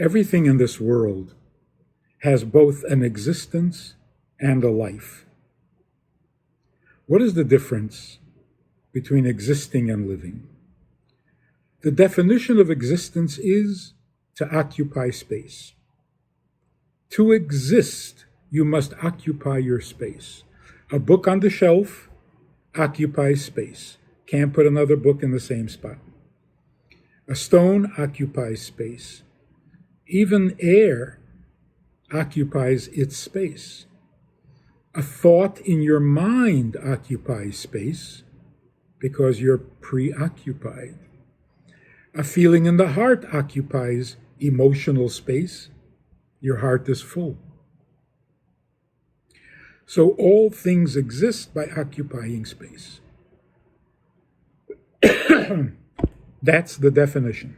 Everything in this world has both an existence and a life. What is the difference between existing and living? The definition of existence is to occupy space. To exist, you must occupy your space. A book on the shelf occupies space. Can't put another book in the same spot. A stone occupies space. Even air occupies its space. A thought in your mind occupies space because you're preoccupied. A feeling in the heart occupies emotional space. Your heart is full. So all things exist by occupying space. That's the definition.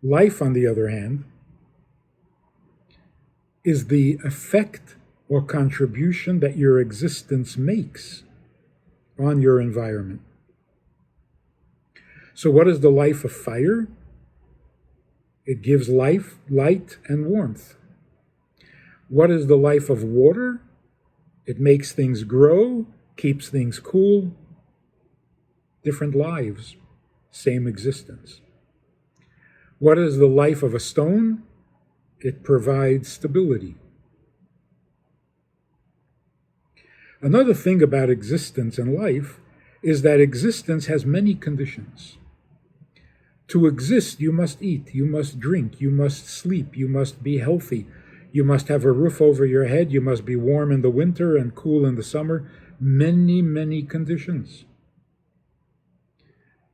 Life, on the other hand, is the effect or contribution that your existence makes on your environment. So what is the life of fire? It gives life, light, and warmth. What is the life of water? It makes things grow, keeps things cool. Different lives, same existence. What is the life of a stone? It provides stability. Another thing about existence and life is that existence has many conditions. To exist, you must eat, you must drink, you must sleep, you must be healthy, you must have a roof over your head, you must be warm in the winter and cool in the summer. Many, many conditions.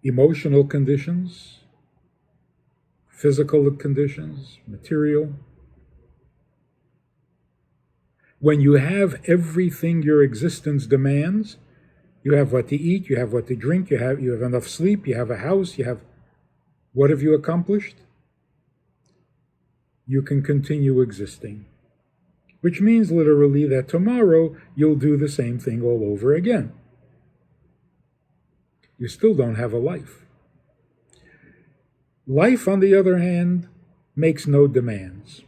Emotional conditions, physical conditions, material. When you have everything your existence demands, you have what to eat, you have what to drink, you have enough sleep, you have a house, what have you accomplished? You can continue existing, which means literally that tomorrow you'll do the same thing all over again. You still don't have a life. Life, on the other hand, makes no demands.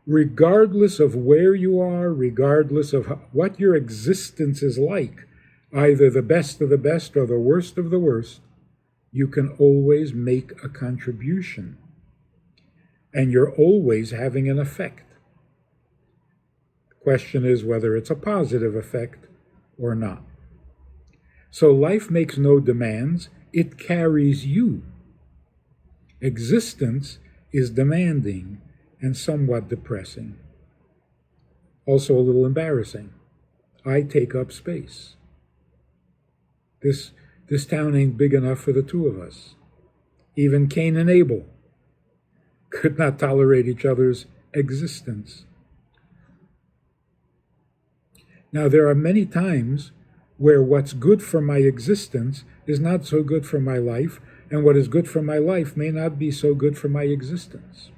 Regardless of where you are, regardless of what your existence is like, either the best of the best or the worst of the worst, you can always make a contribution. And you're always having an effect. The question is whether it's a positive effect or not. So life makes no demands, it carries you. Existence is demanding and somewhat depressing. Also a little embarrassing. I take up space. This town ain't big enough for the two of us. Even Cain and Abel could not tolerate each other's existence. Now, there are many times where what's good for my existence is not so good for my life, and what is good for my life may not be so good for my existence.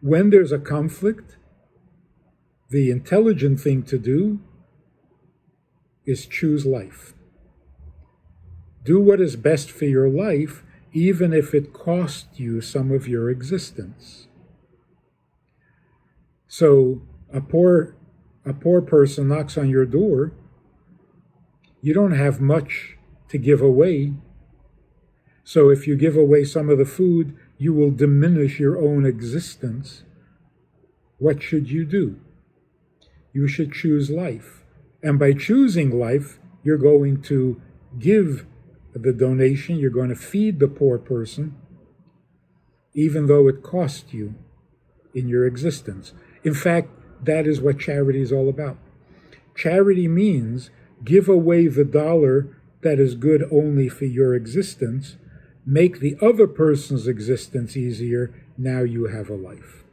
When there's a conflict, the intelligent thing to do is choose life. Do what is best for your life, even if it costs you some of your existence. So a poor person knocks on your door. You don't have much to give away. So if you give away some of the food, you will diminish your own existence. What should you do? You should choose life. And by choosing life, you're going to give the donation, you're going to feed the poor person, even though it cost you in your existence. In fact, that is what charity is all about. Charity means give away the dollar that is good only for your existence, make the other person's existence easier, now you have a life.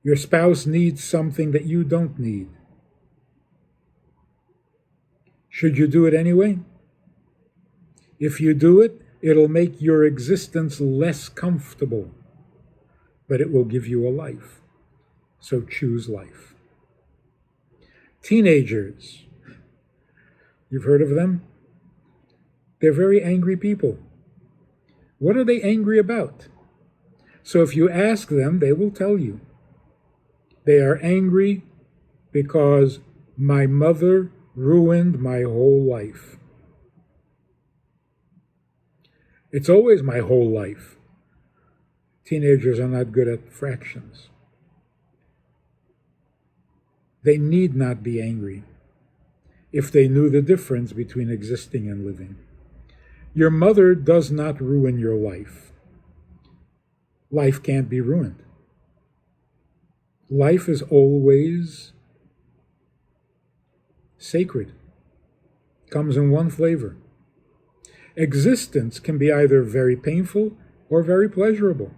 Your spouse needs something that you don't need. Should you do it anyway? If you do it, it'll make your existence less comfortable, but it will give you a life. So choose life. Teenagers, you've heard of them? They're very angry people. What are they angry about? So if you ask them, they will tell you. They are angry because my mother ruined my whole life. It's always my whole life. Teenagers are not good at fractions. They need not be angry if they knew the difference between existing and living. Your mother does not ruin your life. Life can't be ruined. Life is always sacred, comes in one flavor. Existence can be either very painful or very pleasurable.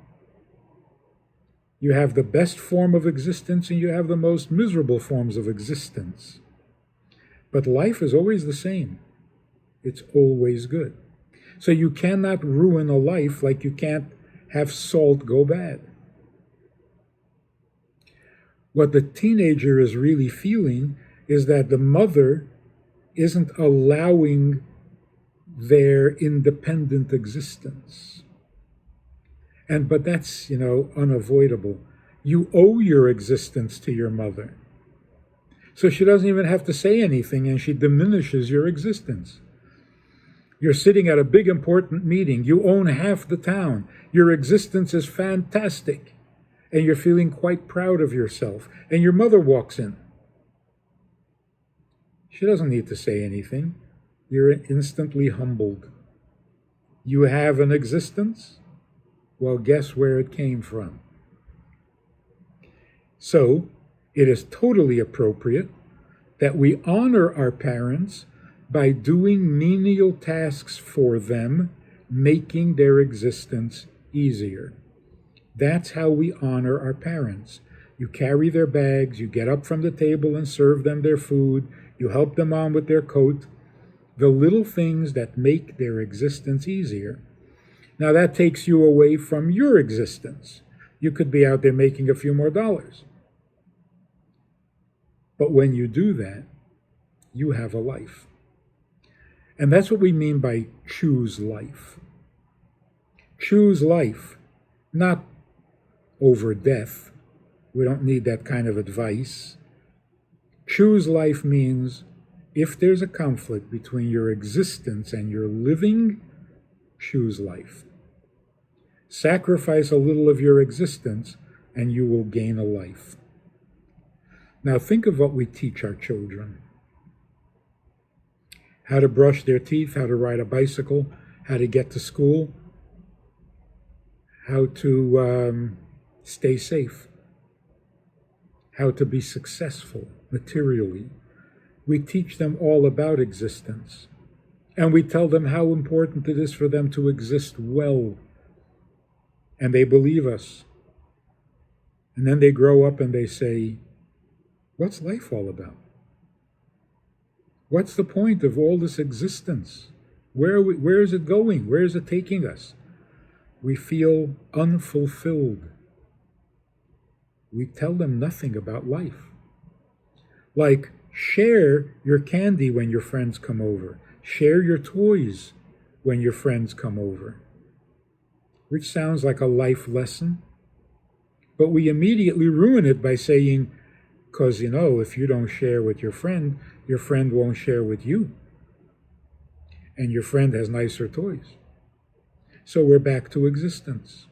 You have the best form of existence and you have the most miserable forms of existence. But life is always the same. It's always good. So you cannot ruin a life like you can't have salt go bad. What the teenager is really feeling is that the mother isn't allowing their independent existence. But that's, unavoidable. You owe your existence to your mother. So she doesn't even have to say anything and she diminishes your existence. You're sitting at a big important meeting. You own half the town. Your existence is fantastic. And you're feeling quite proud of yourself. And your mother walks in. She doesn't need to say anything. You're instantly humbled. You have an existence? Well, guess where it came from? So, it is totally appropriate that we honor our parents by doing menial tasks for them, making their existence easier. That's how we honor our parents. You carry their bags, you get up from the table and serve them their food, you help them on with their coat, the little things that make their existence easier. Now that takes you away from your existence. You could be out there making a few more dollars. But when you do that, you have a life. And that's what we mean by choose life. Choose life, not over death. We don't need that kind of advice. Choose life means if there's a conflict between your existence and your living, choose life. Sacrifice a little of your existence and you will gain a life. Now think of what we teach our children. How to brush their teeth, how to ride a bicycle, how to get to school, how to stay safe, how to be successful materially. We teach them all about existence. And we tell them how important it is for them to exist well. And they believe us. And then they grow up and they say, what's life all about? What's the point of all this existence? Where is it going? Where is it taking us? We feel unfulfilled. We tell them nothing about life. Like, share your candy when your friends come over. Share your toys when your friends come over. Which sounds like a life lesson. But we immediately ruin it by saying, because, if you don't share with your friend won't share with you. And your friend has nicer toys. So we're back to existence.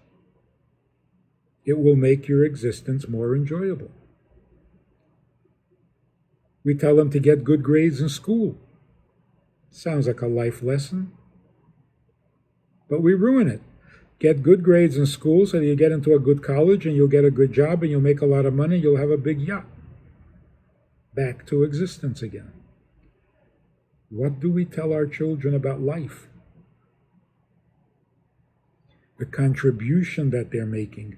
It will make your existence more enjoyable. We tell them to get good grades in school. Sounds like a life lesson. But we ruin it. Get good grades in school so that you get into a good college and you'll get a good job and you'll make a lot of money, you'll have a big yacht. Back to existence again. What do we tell our children about life? The contribution that they're making.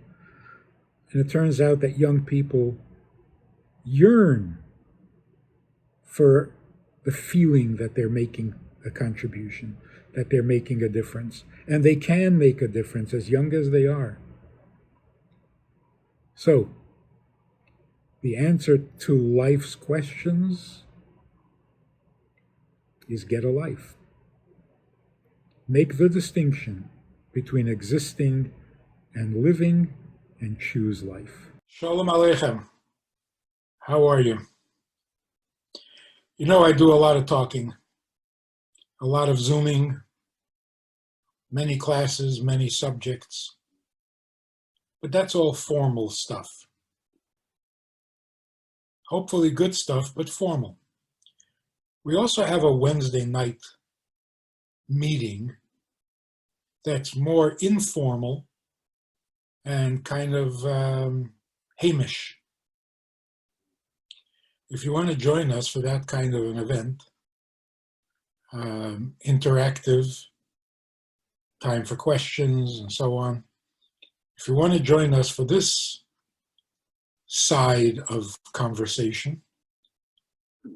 And it turns out that young people yearn for the feeling that they're making a contribution, that they're making a difference. And they can make a difference as young as they are. So, the answer to life's questions is get a life. Make the distinction between existing and living and choose life. Shalom Aleichem. How are you? You know, I do a lot of talking, a lot of Zooming, many classes, many subjects, but that's all formal stuff. Hopefully good stuff, but formal. We also have a Wednesday night meeting that's more informal and kind of Hamish. If you want to join us for that kind of an event, interactive, time for questions and so on. If you want to join us for this side of conversation,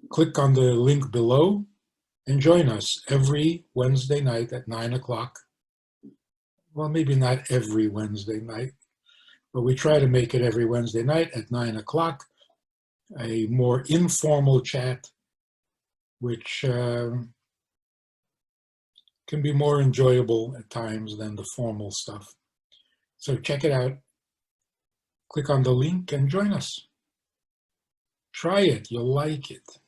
click on the link below and join us every Wednesday night at 9 o'clock. Well, maybe not every Wednesday night, but we try to make it every Wednesday night at 9 o'clock, a more informal chat, which can be more enjoyable at times than the formal stuff. So check it out. Click on the link and join us. Try it, you'll like it.